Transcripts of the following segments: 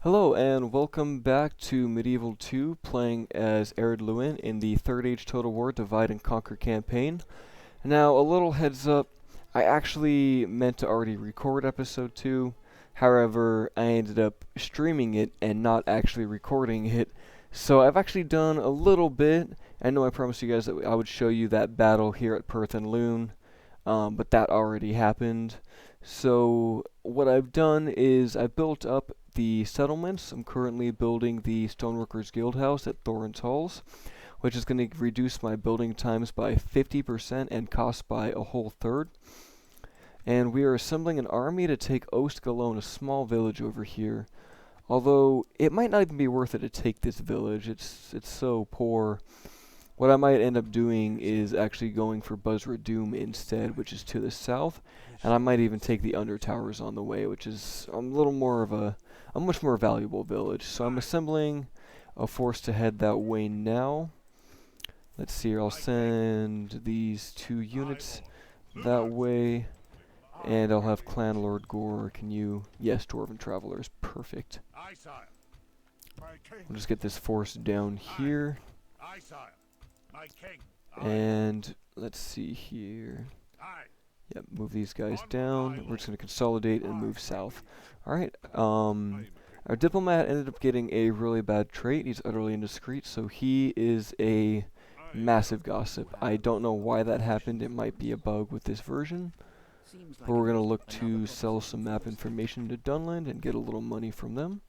Hello and welcome back to Medieval 2, playing as Ered Luin in the Third Age Total War Divide and Conquer campaign. Now, a little heads up, I actually meant to already record episode 2, however, I ended up streaming it and not actually recording it. So I've actually done a little bit. I know I promised you guys that I would show you that battle here at Perth and Lune, but that already happened. So what I've done is I built up the settlements. I'm currently building the Stoneworkers Guild House at Thorin's Halls, which is going to reduce my building times by 50% and cost by a whole third. And we are assembling an army to take Ostgalone, a small village over here. Although it might not even be worth it to take this village. It's so poor. What I might end up doing is actually going for Buzzra Doom instead, which is to the south, and I might even take the Undertowers on the way, which is a little more of a much more valuable village. So I'm assembling a force to head that way now. Let's see here, I'll send these 2 units that way, and I'll have Clan Lord Gore. Can you... Yes, Dwarven Travelers, perfect. We'll just get this force down here. And let's see here. Yep, move these guys down. We're just going to consolidate and move south. Alright, our diplomat ended up getting a really bad trait. He's utterly indiscreet, so he is a massive gossip. I don't know why that happened. It might be a bug with this version. But we're going to look to sell some map information to Dunland and get a little money from them.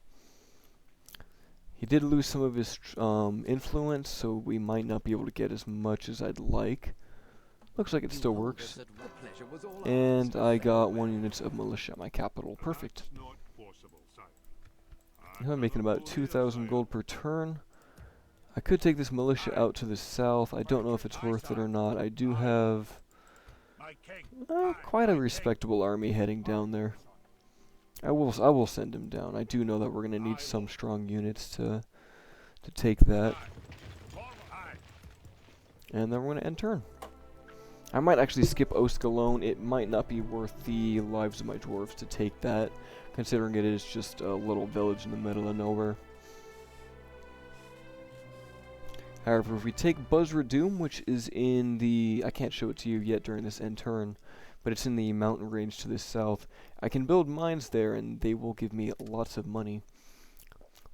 He did lose some of his influence, so we might not be able to get as much as I'd like. Looks like it still works. And I got 1 unit of militia at my capital. Perfect. I'm making about 2,000 gold per turn. I could take this militia out to the south. I don't know if it's worth it or not. I do have quite a respectable army heading down there. I will send him down. I do know that we're going to need some strong units to take that. And then we're going to end turn. I might actually skip Ostgalone. It might not be worth the lives of my dwarves to take that, considering it is just a little village in the middle of nowhere. However, if we take Buzzra Doom, which is in the... I can't show it to you yet during this end turn, but it's in the mountain range to the south. I can build mines there, and they will give me lots of money.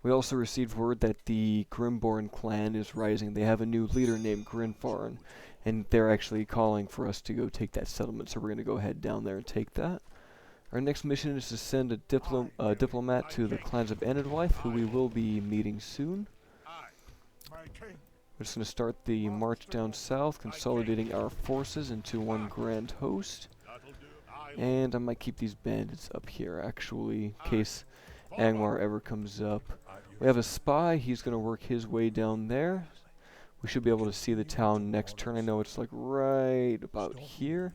We also received word that the Grimborn clan is rising. They have a new leader named Grinfarn, and they're actually calling for us to go take that settlement, so we're going to go head down there and take that. Our next mission is to send a diplomat to the clans of Enedwife, who we will be meeting soon. We're just going to start the march down south, consolidating our forces into one grand host. And I might keep these bandits up here, actually, in case Angmar ever comes up. We have a spy. He's going to work his way down there. We should be able to see the town next turn. I know it's like right about here.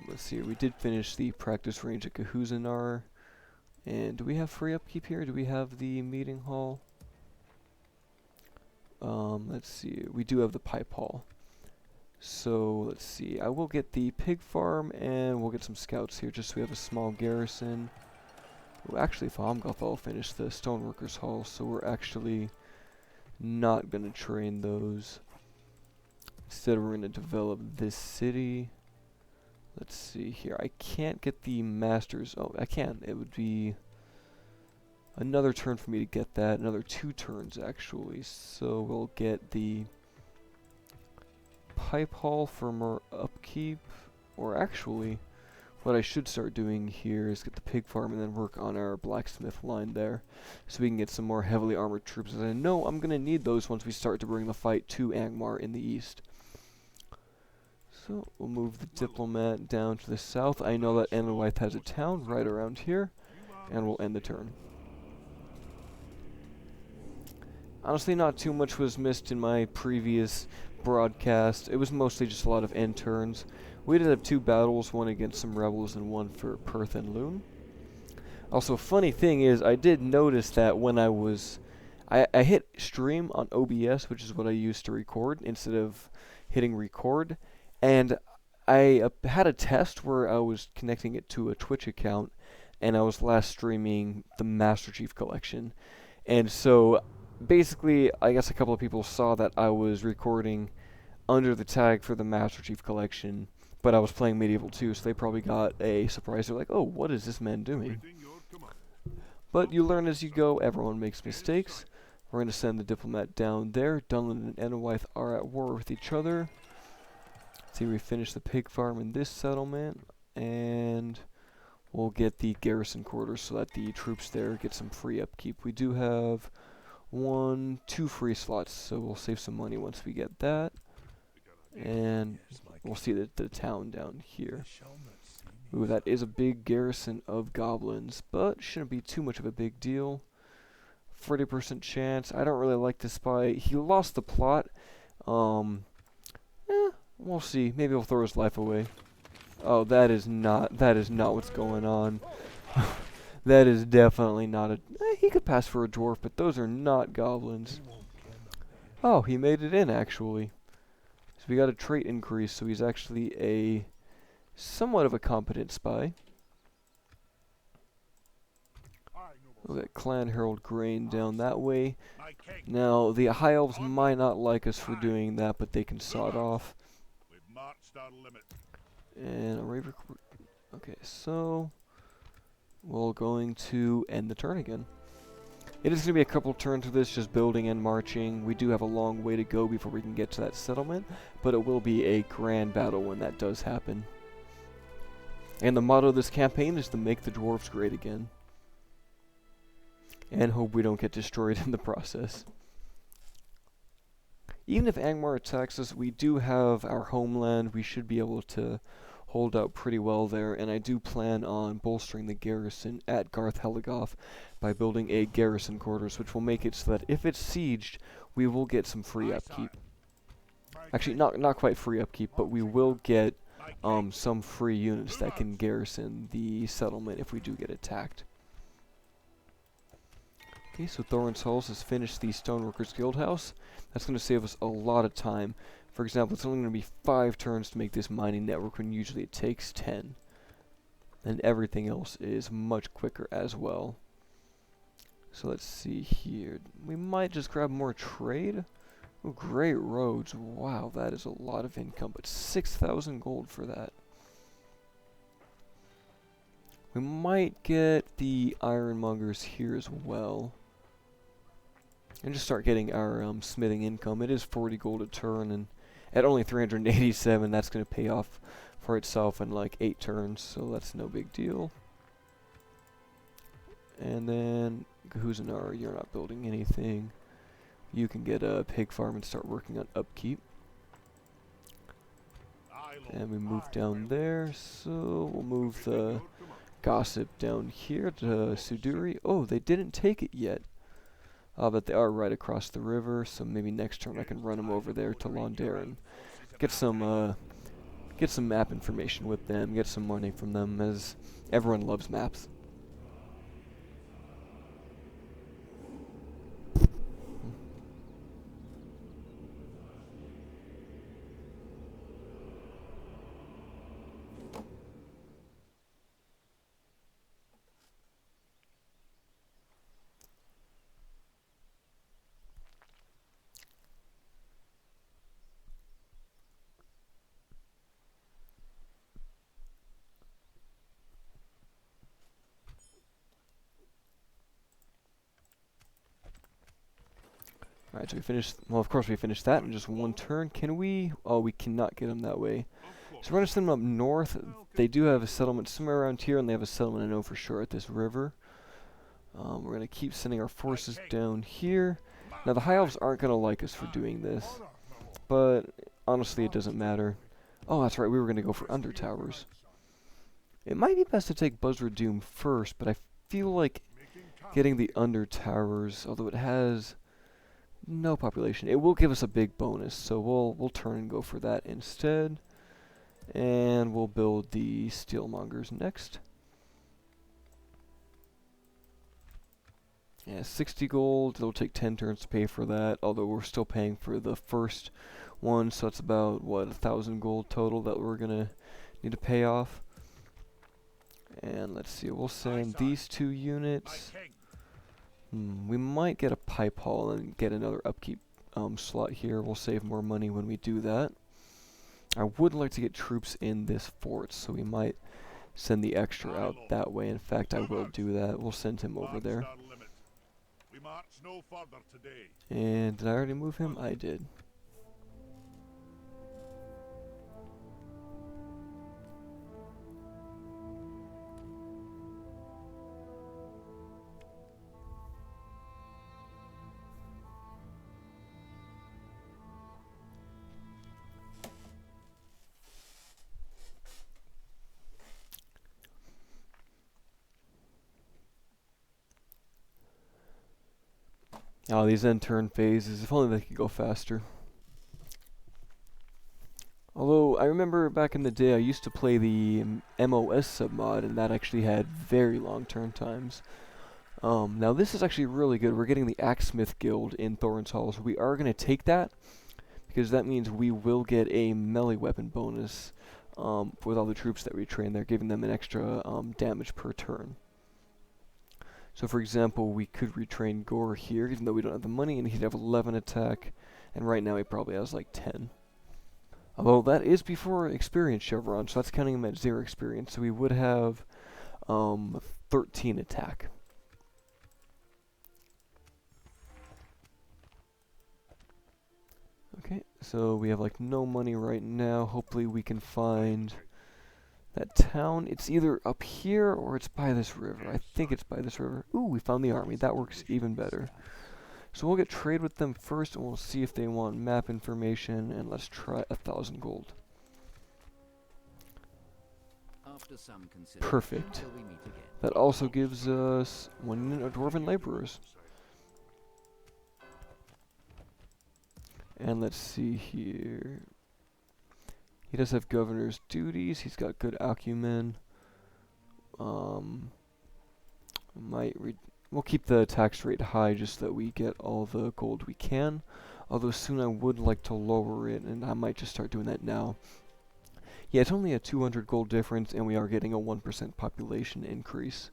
Let's see. We did finish the practice range at Kahuzanar. And do we have free upkeep here? Do we have the meeting hall? Let's see. We do have the pipe hall. So, let's see. I will get the pig farm, and we'll get some scouts here, just so we have a small garrison. Ooh, actually, Thalmgothal finished the Stoneworkers Hall, so we're actually not going to train those. Instead, we're going to develop this city. Let's see here. I can't get the masters. Oh, I can. It would be another turn for me to get that. Another 2 turns, actually. So, we'll get the pipe hall for more upkeep, or actually what I should start doing here is get the pig farm and then work on our blacksmith line there so we can get some more heavily armored troops, as I know I'm gonna need those once we start to bring the fight to Angmar in the east. So we'll move the diplomat down to the south. I know that Enedwife has a town right around here, and we'll end the turn. Honestly, not too much was missed in my previous broadcast. It was mostly just a lot of end turns. We did have 2 battles, one against some rebels and one for Perth and Lune. Also, funny thing is, I did notice that when I hit stream on OBS, which is what I used to record, instead of hitting record, and I had a test where I was connecting it to a Twitch account, and I was last streaming the Master Chief Collection. And so, basically, I guess a couple of people saw that I was recording under the tag for the Master Chief Collection, but I was playing Medieval 2, so they probably got a surprise. They're like, oh, what is this man doing? But you learn as you go, everyone makes mistakes. We're going to send the diplomat down there. Dunlin and Enowithe are at war with each other. See, we finish the pig farm in this settlement, and we'll get the garrison quarters so that the troops there get some free upkeep. We do have 2 free slots, so we'll save some money once we get that. And we'll see the town down here. Ooh, that is a big garrison of goblins, but shouldn't be too much of a big deal. 40% chance. I don't really like this spy. He lost the plot. We'll see. Maybe he'll throw his life away. Oh, that is not what's going on. That is definitely not a... he could pass for a dwarf, but those are not goblins. Oh, he made it in, actually. So we got a trait increase, so he's actually a somewhat of a competent spy. We'll get Clan Herald Grain down that way. Now, the High Elves might not like us for doing that, but they can saw it off. And a Raver... Okay, so... we're going to end the turn again. It is going to be a couple turns of this, just building and marching. We do have a long way to go before we can get to that settlement, but it will be a grand battle when that does happen. And the motto of this campaign is to make the dwarves great again. And hope we don't get destroyed in the process. Even if Angmar attacks us, we do have our homeland. We should be able to hold out pretty well there, and I do plan on bolstering the garrison at Garth Heligoth by building a garrison quarters, which will make it so that if it's sieged, we will get some free upkeep. Actually, not quite free upkeep, but we will get some free units that can garrison the settlement if we do get attacked. Okay, so Thorin's Halls has finished the Stoneworkers Guild House. That's going to save us a lot of time. For example, it's only going to be 5 turns to make this mining network when usually it takes 10. And everything else is much quicker as well. So let's see here. We might just grab more trade. Oh, great roads. Wow, that is a lot of income, but 6,000 gold for that. We might get the ironmongers here as well. And just start getting our smithing income. It is 40 gold a turn, and at only 387, that's going to pay off for itself in like 8 turns, so that's no big deal. And then, Gahuzanar, you're not building anything. You can get a pig farm and start working on upkeep. And we move down there, so we'll move the gossip down here to Suduri. Oh, they didn't take it yet. But they are right across the river, so maybe next turn I can run them over there to Londare and get some map information with them, get some money from them, as everyone loves maps. Alright, so we finished, well, of course we finished that in just 1 turn. Can we? Oh, we cannot get them that way. So we're going to send them up north. They do have a settlement somewhere around here, and they have a settlement, I know for sure, at this river. We're going to keep sending our forces down here. Now, the High Elves aren't going to like us for doing this, but honestly, it doesn't matter. Oh, that's right, we were going to go for Undertowers. It might be best to take Buzzard Doom first, but I feel like getting the Undertowers, although it has no population, it will give us a big bonus, so we'll turn and go for that instead. And we'll build the Steelmongers next. Yeah, 60 gold. It'll take 10 turns to pay for that, although we're still paying for the first one, so that's about, what, 1,000 gold total that we're going to need to pay off. And let's see, we'll send these 2 units. We might get a pipe haul and get another upkeep slot here. We'll save more money when we do that. I would like to get troops in this fort, so we might send the extra out that way. In fact, I will do that. We'll send him over there. And did I already move him? I did. Oh, these end turn phases, if only they could go faster. Although, I remember back in the day I used to play the MOS submod, and that actually had very long turn times. Now this is actually really good. We're getting the Axesmith Guild in Thorin's Hall, so we are going to take that, because that means we will get a melee weapon bonus with all the troops that we train there, giving them an extra damage per turn. So for example, we could retrain Gore here, even though we don't have the money, and he'd have 11 attack, and right now he probably has like 10. Although that is before experience chevron, so that's counting him at 0 experience, so we would have 13 attack. Okay, so we have like no money right now. Hopefully we can find that town. It's either up here or it's by this river. I think it's by this river. Ooh, we found the army. That works even better. So we'll get trade with them first, and we'll see if they want map information, and let's try 1,000 gold. Perfect. That also gives us 1 unit of dwarven laborers. And let's see here. He does have governor's duties. He's got good acumen. We'll keep the tax rate high just so that we get all the gold we can. Although soon I would like to lower it, and I might just start doing that now. Yeah, it's only a 200 gold difference, and we are getting a 1% population increase.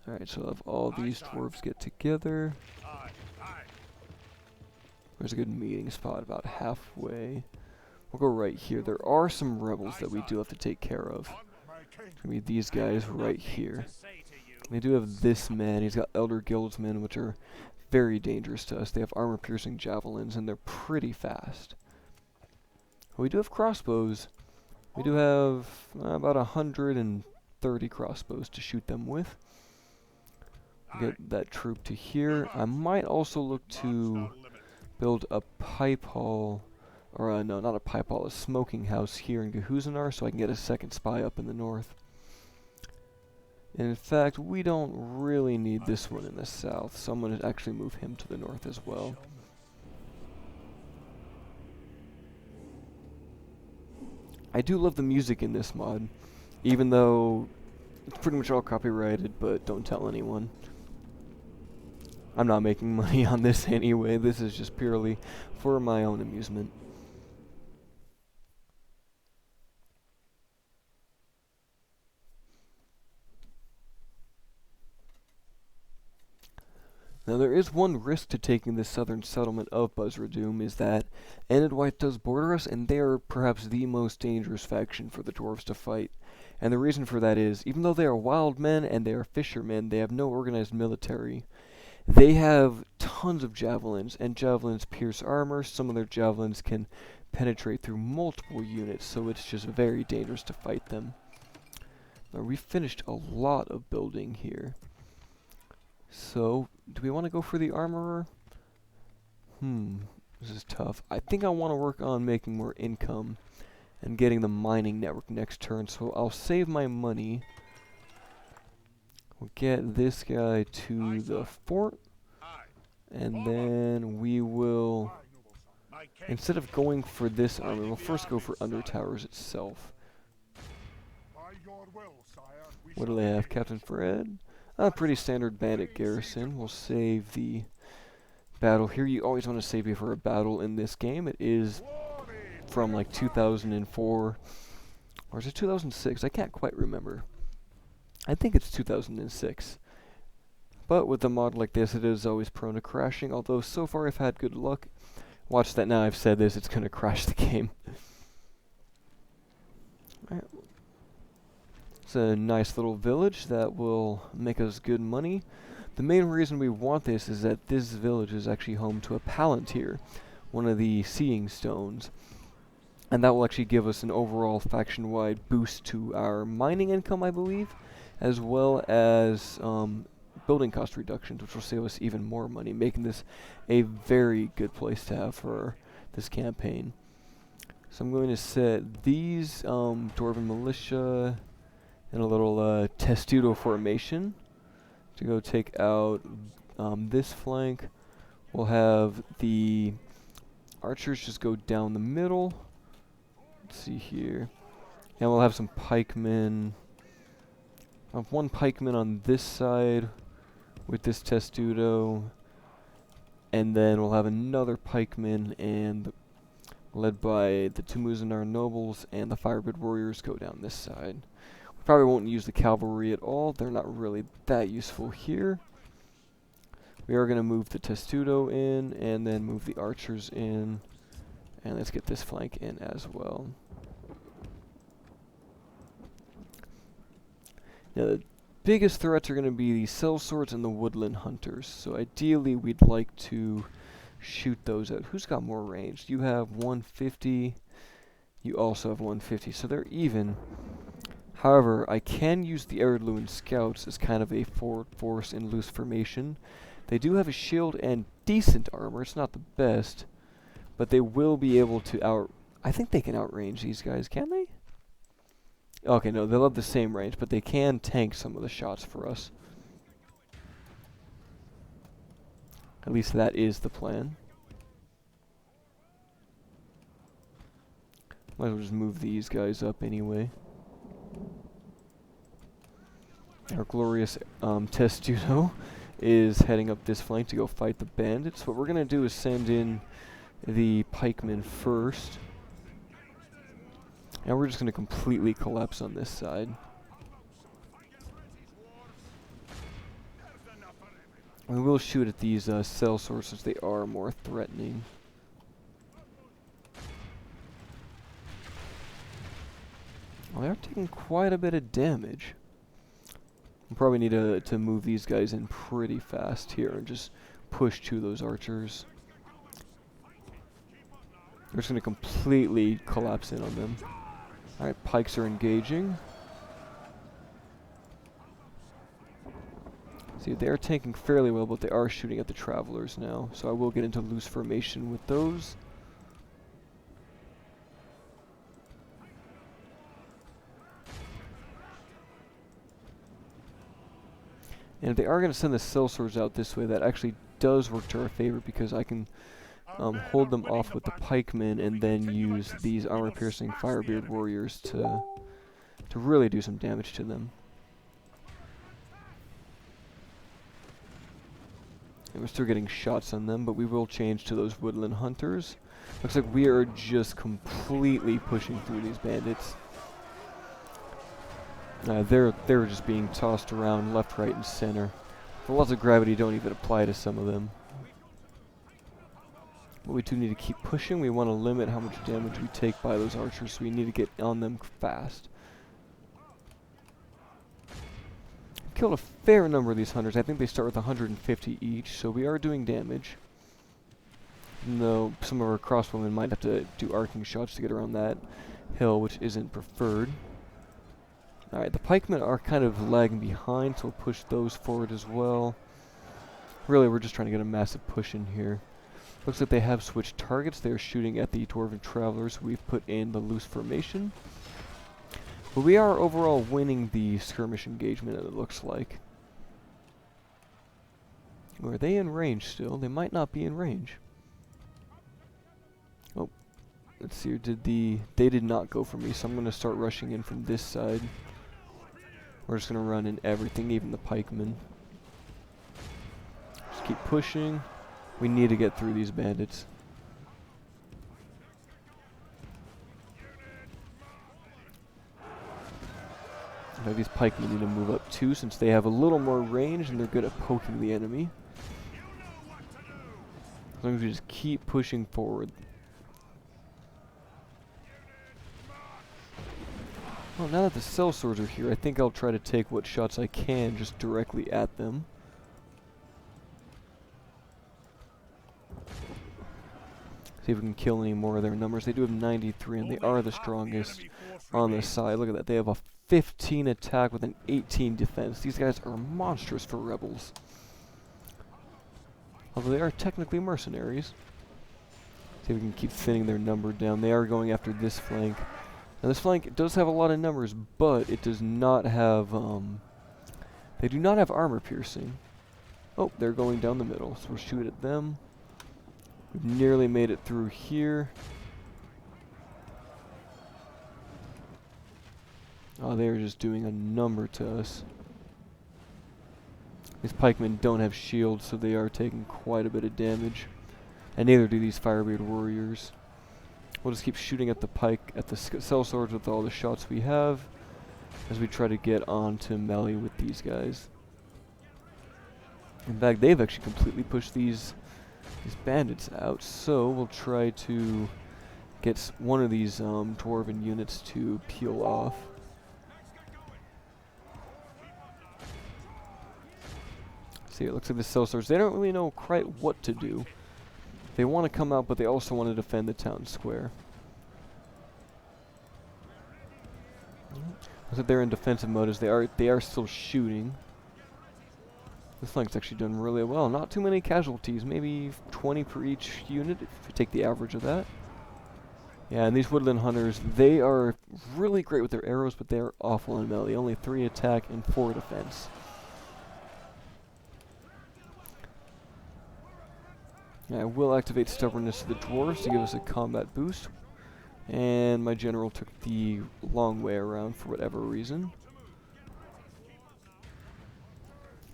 Alright, so if all these dwarves get together, there's a good meeting spot about halfway. We'll go right here. There are some rebels that we do have to take care of. It's gonna be these guys right here. They do have this man. He's got Elder Guildsmen, which are very dangerous to us. They have armor-piercing javelins, and they're pretty fast. We do have crossbows. We do have about 130 crossbows to shoot them with. Get that troop to here. I might also look to build a pipe hall, or no, not a pipe hall, a smoking house here in Gehuzanar, so I can get a second spy up in the north. And in fact, we don't really need this one in the south, so I'm going to actually move him to the north as well. I do love the music in this mod, even though it's pretty much all copyrighted, but don't tell anyone. I'm not making money on this anyway. This is just purely for my own amusement. Now there is one risk to taking the southern settlement of Buzzradoom, is that Enid White does border us, and they are perhaps the most dangerous faction for the dwarves to fight. And the reason for that is, even though they are wild men and they are fishermen, they have no organized military. They have tons of javelins, and javelins pierce armor. Some of their javelins can penetrate through multiple units, so it's just very dangerous to fight them. Now, we finished a lot of building here. So, do we want to go for the armorer? This is tough. I think I want to work on making more income and getting the mining network next turn, so I'll save my money. We'll get this guy to the fort, and then we will, instead of going for this army, we'll first go for Undertowers itself. What do they have? Captain Fred? A pretty standard bandit garrison. We'll save the battle here. You always want to save before a battle in this game. It is from like 2004 Or is it 2006? I can't quite remember. I think it's 2006. But with a mod like this, it is always prone to crashing, although so far I've had good luck. Watch that now I've said this, it's going to crash the game. Alright. It's a nice little village that will make us good money. The main reason we want this is that this village is actually home to a Palantir, one of the seeing stones. And that will actually give us an overall faction-wide boost to our mining income, I believe, as well as building cost reductions, which will save us even more money, making this a very good place to have for this campaign. So I'm going to set these Dwarven Militia in a little testudo formation to go take out this flank. We'll have the archers just go down the middle. Let's see here. And we'll have some pikemen. I'll have one pikeman on this side with this testudo, and then we'll have another pikeman and led by the two Muzanar nobles and the Firebird warriors go down this side. We probably won't use the cavalry at all. They're not really that useful here. We are going to move the testudo in and then move the archers in, and let's get this flank in as well. Now the biggest threats are going to be the sellswords and the woodland hunters. So ideally we'd like to shoot those out. Who's got more range? You have 150. You also have 150. So they're even. However, I can use the Ered Luin scouts as kind of a forward force in loose formation. They do have a shield and decent armor. It's not the best, but they will be able to I think they can outrange these guys, can they? Okay, no, they'll have the same range, but they can tank some of the shots for us. At least that is the plan. Might as well just move these guys up anyway. Our glorious testudo is heading up this flank to go fight the bandits. What we're going to do is send in the pikemen first. And we're just going to completely collapse on this side. We will shoot at these cell sources. They are more threatening. Well, they are taking quite a bit of damage. We probably need to move these guys in pretty fast here and just push to those archers. We're just going to completely collapse in on them. Alright, pikes are engaging. See, they are tanking fairly well, but they are shooting at the travelers now. So I will get into loose formation with those. And if they are going to send the sellswords out this way, that actually does work to our favor because I can hold them off with the pikemen and then use these armor-piercing Firebeard warriors to really do some damage to them. And we're still getting shots on them, but we will change to those woodland hunters. Looks like we are just completely pushing through these bandits. They're just being tossed around left, right, and center. The laws of gravity don't even apply to some of them. But we do need to keep pushing. We want to limit how much damage we take by those archers, so we need to get on them fast. Killed a fair number of these hunters. I think they start with 150 each, so we are doing damage. Even though some of our crossbowmen might have to do arcing shots to get around that hill, which isn't preferred. Alright, the pikemen are kind of lagging behind, so we'll push those forward as well. Really, we're just trying to get a massive push in here. Looks like they have switched targets. They're shooting at the Dwarven Travelers. We've put in the loose formation. But we are overall winning the skirmish engagement, it looks like. Or are they in range still? They might not be in range. Oh, let's see here. They did not go for me, so I'm going to start rushing in from this side. We're just going to run in everything, even the pikemen. Just keep pushing. We need to get through these bandits. Now these pikemen need to move up too, since they have a little more range and they're good at poking the enemy. As long as we just keep pushing forward. Well, now that the sellswords are here, I think I'll try to take what shots I can just directly at them. See if we can kill any more of their numbers. They do have 93, and they are the strongest on this side. Look at that. They have a 15 attack with an 18 defense. These guys are monstrous for rebels. Although they are technically mercenaries. See if we can keep thinning their number down. They are going after this flank. Now this flank does have a lot of numbers, but it does not have, they do not have armor piercing. Oh, they're going down the middle, so we'll shoot at them. We've nearly made it through here. Oh, they're just doing a number to us. These pikemen don't have shields, so they are taking quite a bit of damage. And neither do these firebeard warriors. We'll just keep shooting at the pike, at the sellswords with all the shots we have, as we try to get on to melee with these guys. In fact, they've actually completely pushed these bandits out, so we'll try to get one of these dwarven units to peel off. See, it looks like the sellswords, they don't really know quite what to do. They want to come out, but they also want to defend the town square. So they're in defensive mode as they are still shooting. This flank's actually done really well. Not too many casualties, maybe 20 per each unit if you take the average of that. Yeah, and these woodland hunters, they are really great with their arrows, but they are awful in melee. Only 3 attack and 4 defense. Yeah, I will activate Stubbornness of the Dwarves to give us a combat boost. And my general took the long way around for whatever reason.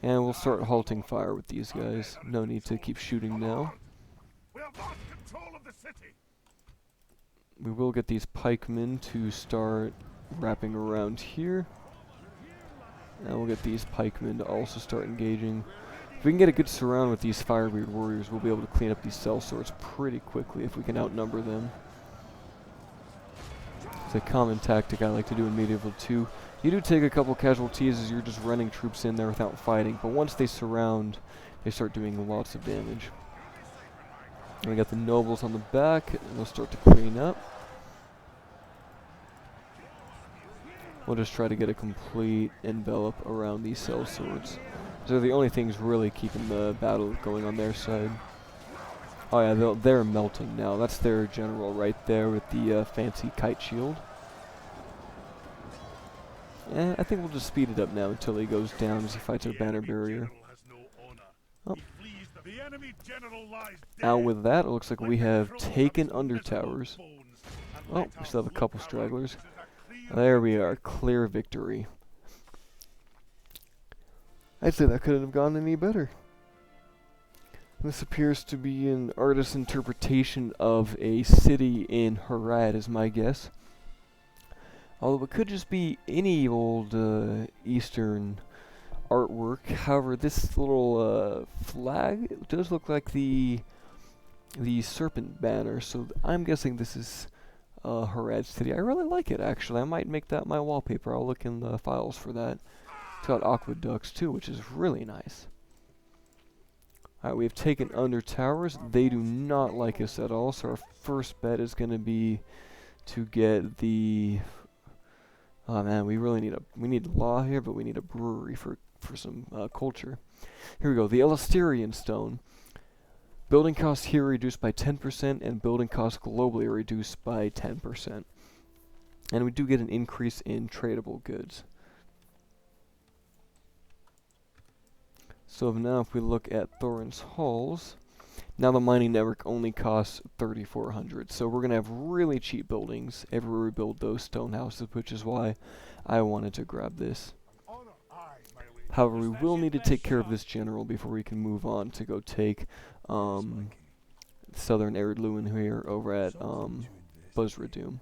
And we'll start halting fire with these guys. No need to keep shooting now. We will get these pikemen to start wrapping around here. And we'll get these pikemen to also start engaging. If we can get a good surround with these firebeard warriors, we'll be able to clean up these sellswords pretty quickly if we can outnumber them. It's a common tactic I like to do in Medieval 2. You do take a couple casualties as you're just running troops in there without fighting, but once they surround, they start doing lots of damage. And we got the nobles on the back, and they'll start to clean up. We'll just try to get a complete envelop around these sellswords. They're the only things really keeping the battle going on their side. Oh yeah, they're melting now. That's their general right there with the fancy kite shield. And I think we'll just speed it up now until he goes down as he fights our banner barrier. Oh. Now with that, it looks like we have taken Undertowers. Oh, we still have a couple stragglers. There we are, clear victory. I'd say that couldn't have gone any better. This appears to be an artist's interpretation of a city in Ered, is my guess. Although it could just be any old Eastern artwork. However, this little flag does look like the serpent banner, so I'm guessing this is Ered City. I really like it, actually. I might make that my wallpaper. I'll look in the files for that. It's got aqueducts too, which is really nice. Alright, we have taken Undertowers. They do not like us at all, so our first bet is going to be to get the... Oh man, we need law here, but we need a brewery for some culture. Here we go, the Elasterian Stone. Building costs here are reduced by 10%, and building costs globally are reduced by 10%. And we do get an increase in tradable goods. So now if we look at Thorin's Halls, now the mining network only costs 3,400. So we're going to have really cheap buildings everywhere we build those stone houses, which is why I wanted to grab this. However, we will need to take care of this general before we can move on to go take southern Ered Luin here over at Buzzradoom.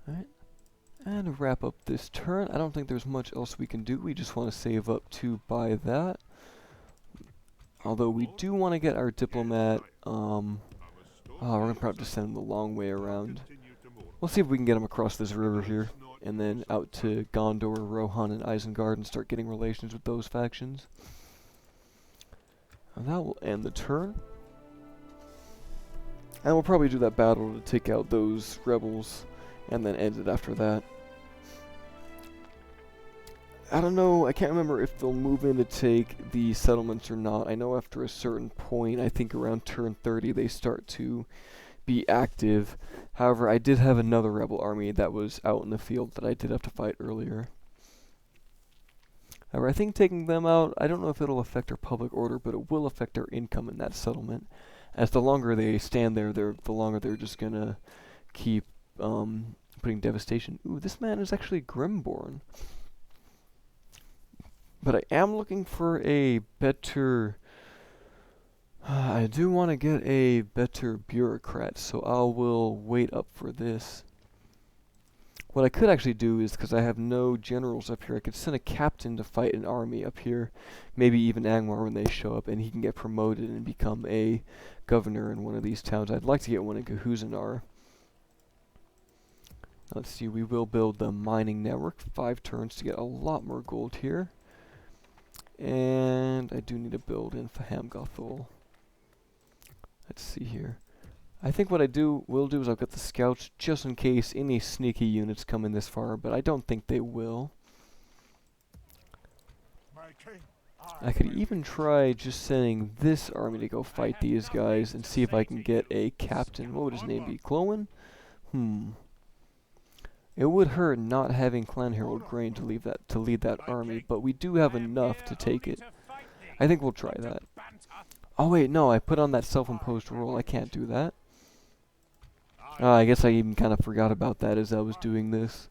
Alright. And to wrap up this turn, I don't think there's much else we can do. We just want to save up to buy that. Although we do want to get our diplomat. We're going to probably just send him the long way around. We'll see if we can get him across this river here. And then out to Gondor, Rohan, and Isengard and start getting relations with those factions. And that will end the turn. And we'll probably do that battle to take out those rebels and then end it after that. I don't know, I can't remember if they'll move in to take the settlements or not. I know after a certain point, I think around turn 30, they start to be active. However, I did have another rebel army that was out in the field that I did have to fight earlier. However, I think taking them out, I don't know if it'll affect our public order, but it will affect our income in that settlement. As the longer they stand there, the longer they're just gonna keep putting devastation. Ooh, this man is actually Grimborn. But I am looking for a better... I do want to get a better bureaucrat, so I will wait up for this. What I could actually do is, because I have no generals up here, I could send a captain to fight an army up here. Maybe even Angmar when they show up, and he can get promoted and become a governor in one of these towns. I'd like to get one in Gehuzanar. Let's see, we will build the mining network. 5 turns to get a lot more gold here. And I do need to build in Fahamgathol. Let's see here. I think what I will do is I'll get the scouts just in case any sneaky units come in this far, but I don't think they will. I could even try just sending this army to go fight these guys and see if I can get a captain. What would his name be? Clowen? It would hurt not having Clan Herald Grain to lead that army, but we do have enough to take it. I think we'll try that. Oh wait, no, I put on that self-imposed rule. I can't do that. I guess I even kind of forgot about that as I was doing this.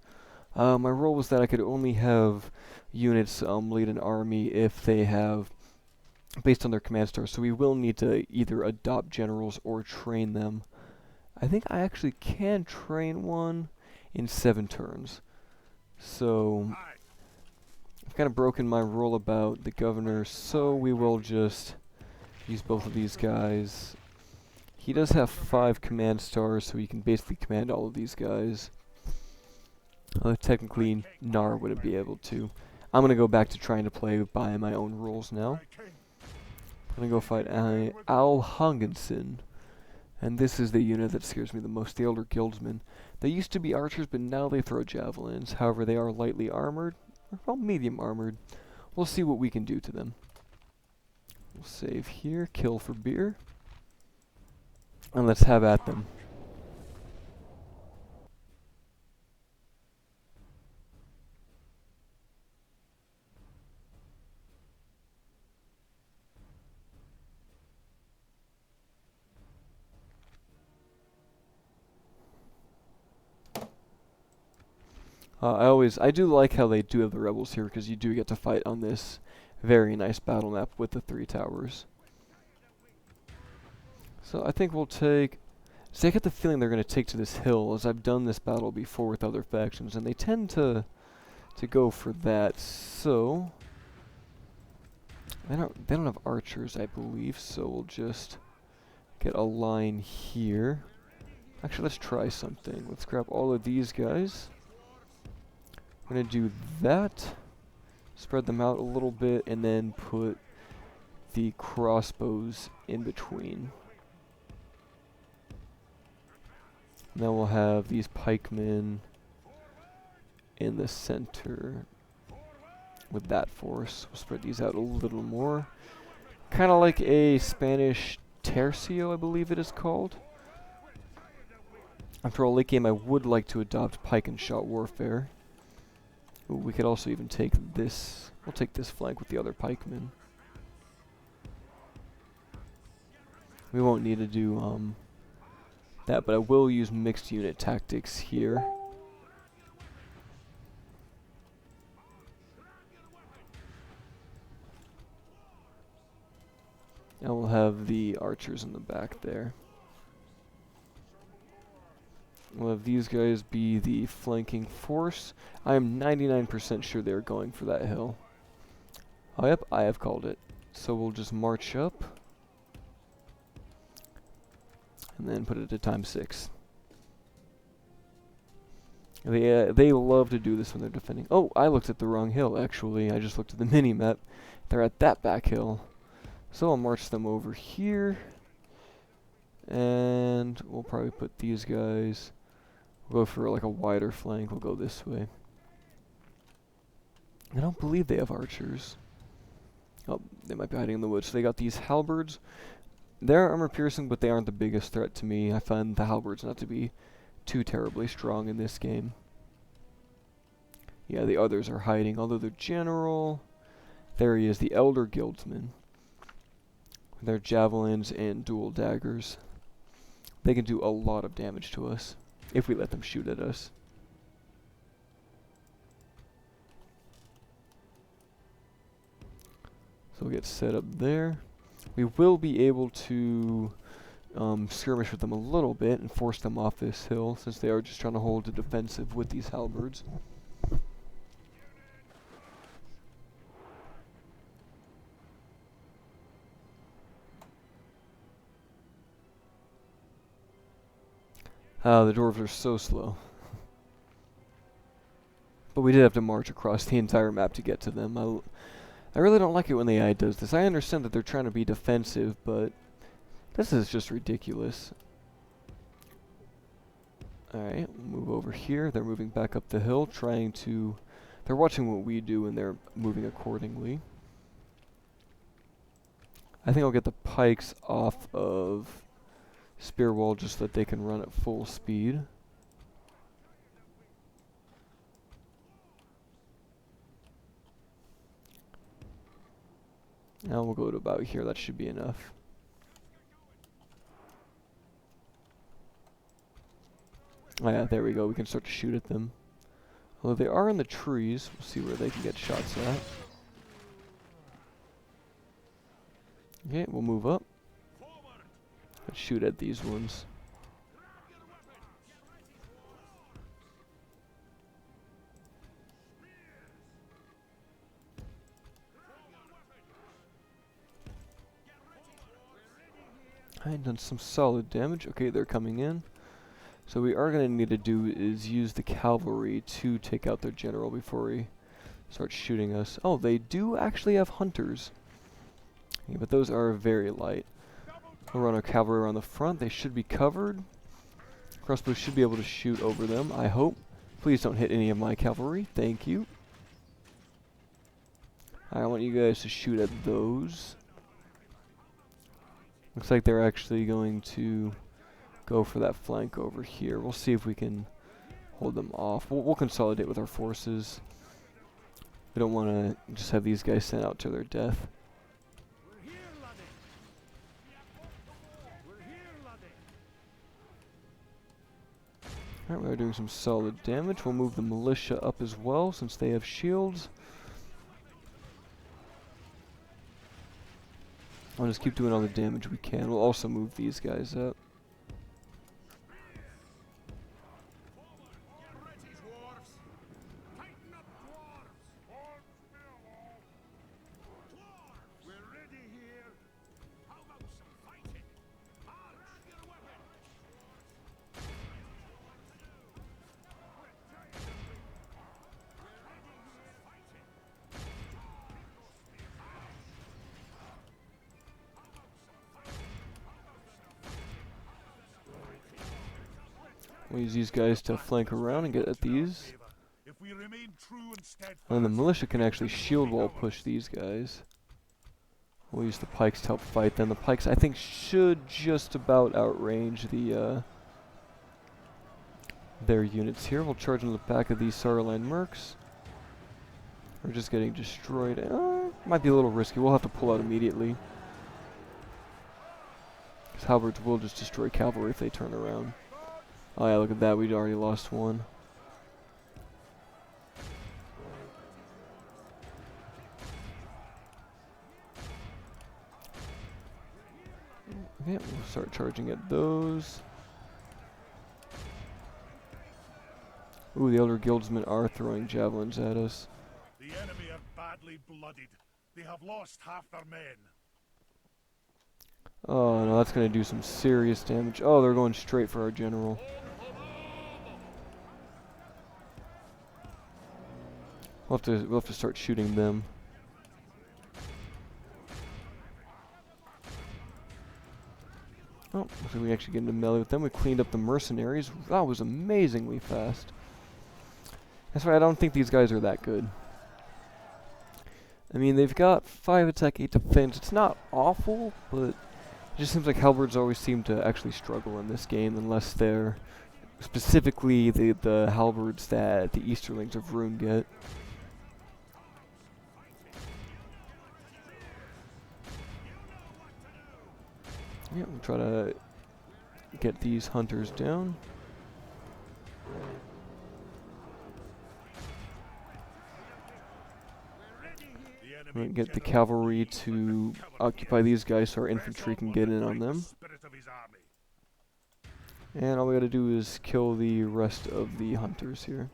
My rule was that I could only have units lead an army if they have, based on their command stars, so we will need to either adopt generals or train them. I think I actually can train one in 7 turns. So I've kind of broken my rule about the governor, so we will just use both of these guys. He does have 5 command stars, so he can basically command all of these guys. Technically, Nar wouldn't be able to. I'm going to go back to trying to play by my own rules now. I'm going to go fight Al Hungensen. And this is the unit that scares me the most, the Elder Guildsmen. They used to be archers, but now they throw javelins. However, they are lightly armored, well, medium armored. We'll see what we can do to them. We'll save here, kill for beer. And let's have at them. I do like how they do have the rebels here, because you do get to fight on this very nice battle map with the 3 towers. So I think we'll take... See, I get the feeling they're going to take to this hill, as I've done this battle before with other factions, and they tend to go for that. So they don't have archers, I believe, so we'll just get a line here. Actually, let's try something. Let's grab all of these guys. I'm going to do that, spread them out a little bit, and then put the crossbows in between. And then we'll have these pikemen in the center with that force. We'll spread these out a little more. Kind of like a Spanish tercio, I believe it is called. After all, late game, I would like to adopt pike and shot warfare. Ooh, we could also even take this. We'll take this flank with the other pikemen. We won't need to do that, but I will use mixed unit tactics here. And we'll have the archers in the back there. We'll have these guys be the flanking force. I am 99% sure they're going for that hill. Oh, yep, I have called it. So we'll just march up. And then put it to ×6. They love to do this when they're defending. Oh, I looked at the wrong hill, actually. I just looked at the mini-map. They're at that back hill. So I'll march them over here. And we'll probably put these guys... We'll go for like a wider flank. We'll go this way. I don't believe they have archers. Oh, they might be hiding in the woods. So they got these halberds. They're armor piercing, but they aren't the biggest threat to me. I find the halberds not to be too terribly strong in this game. Yeah, the others are hiding. Although the general... There he is, the Elder Guildsman. Their javelins and dual daggers. They can do a lot of damage to us, if we let them shoot at us. So we'll get set up there. We will be able to skirmish with them a little bit and force them off this hill, since they are just trying to hold the defensive with these halberds. The dwarves are so slow. But we did have to march across the entire map to get to them. I really don't like it when the AI does this. I understand that they're trying to be defensive, but this is just ridiculous. Alright, we'll move over here. They're moving back up the hill, trying to... They're watching what we do, and they're moving accordingly. I think I'll get the pikes off of spear wall just so that they can run at full speed. Now we'll go to about here. That should be enough. Oh yeah, there we go. We can start to shoot at them. Although they are in the trees, we'll see where they can get shots at. Okay, we'll move up. Let's shoot at these ones. I had done some solid damage. Okay, they're coming in. So we are going to need to do is use the cavalry to take out their general before he starts shooting us. Oh, they do actually have hunters. Yeah, but those are very light. We'll run our cavalry around the front. They should be covered. Crossbows should be able to shoot over them, I hope. Please don't hit any of my cavalry. Thank you. I want you guys to shoot at those. Looks like they're actually going to go for that flank over here. We'll see if we can hold them off. We'll consolidate with our forces. We don't want to just have these guys sent out to their death. Alright, we are doing some solid damage. We'll move the militia up as well, since they have shields. I'll just keep doing all the damage we can. We'll also move these guys up. We'll use these guys to flank around and get at these. And then the militia can actually shield wall push these guys. We'll use the pikes to help fight them. The pikes, I think, should just about outrange the their units here. We'll charge into the back of these Saruman mercs. We're just getting destroyed. Might be a little risky. We'll have to pull out immediately. Because halberds will just destroy cavalry if they turn around. Oh yeah, look at that, we'd already lost one. Okay, we'll start charging at those. Ooh, the Elder Guildsmen are throwing javelins at us. The enemy are badly blooded. They have lost half their men. Oh no, that's gonna do some serious damage. Oh, they're going straight for our general. We'll have to start shooting them. Oh, looks like we actually get into melee with them. We cleaned up the mercenaries. That was amazingly fast. That's why I don't think these guys are that good. I mean, they've got 5 attack, 8 defense. It's not awful, but it just seems like halberds always seem to actually struggle in this game unless they're specifically the halberds that the Easterlings of Rune get. Yeah, we'll try to get these hunters down. We're going to get the cavalry to occupy these guys so our infantry can get in on them. And all we gotta do is kill the rest of the hunters here.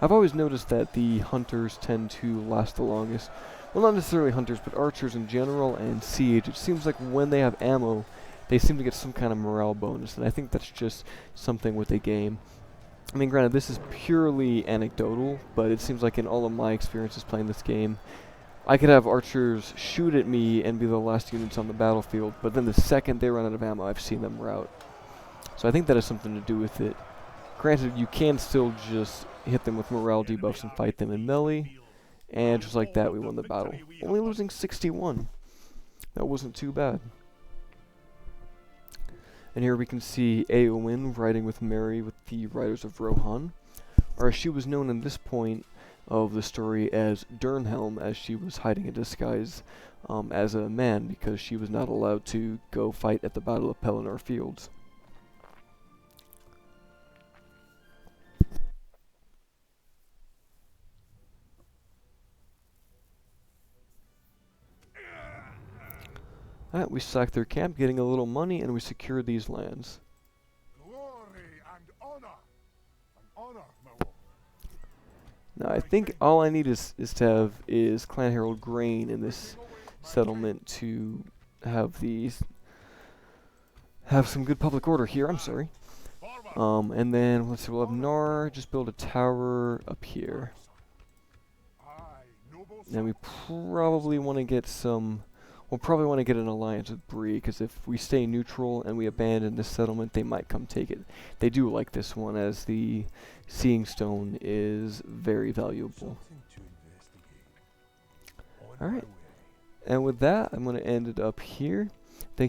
I've always noticed that the hunters tend to last the longest. Well, not necessarily hunters, but archers in general and siege. It seems like when they have ammo, they seem to get some kind of morale bonus, and I think that's just something with the game. I mean, granted, this is purely anecdotal, but it seems like in all of my experiences playing this game, I could have archers shoot at me and be the last units on the battlefield, but then the second they run out of ammo, I've seen them rout. So I think that has something to do with it. Granted, you can still just hit them with morale debuffs and fight them in melee, and just like that, we won the battle. Only losing 61. That wasn't too bad. And here we can see Eowyn riding with Mary with the Riders of Rohan, or as she was known in this point of the story as Durnhelm, as she was hiding in disguise as a man because she was not allowed to go fight at the Battle of Pelennor Fields. Alright, we sacked their camp, getting a little money, and we secured these lands. Glory and honor. Now, I think all I need is to have Clan Herald grain in this settlement to have some good public order here. I'm sorry. And then let's see, we'll have Nar just build a tower up here. And we probably want to get some. We'll probably want to get an alliance with Bree, because if we stay neutral and we abandon this settlement, they might come take it. They do like this one, as the Seeing Stone is very valuable. Alright, and with that, I'm going to end it up here. Thank you.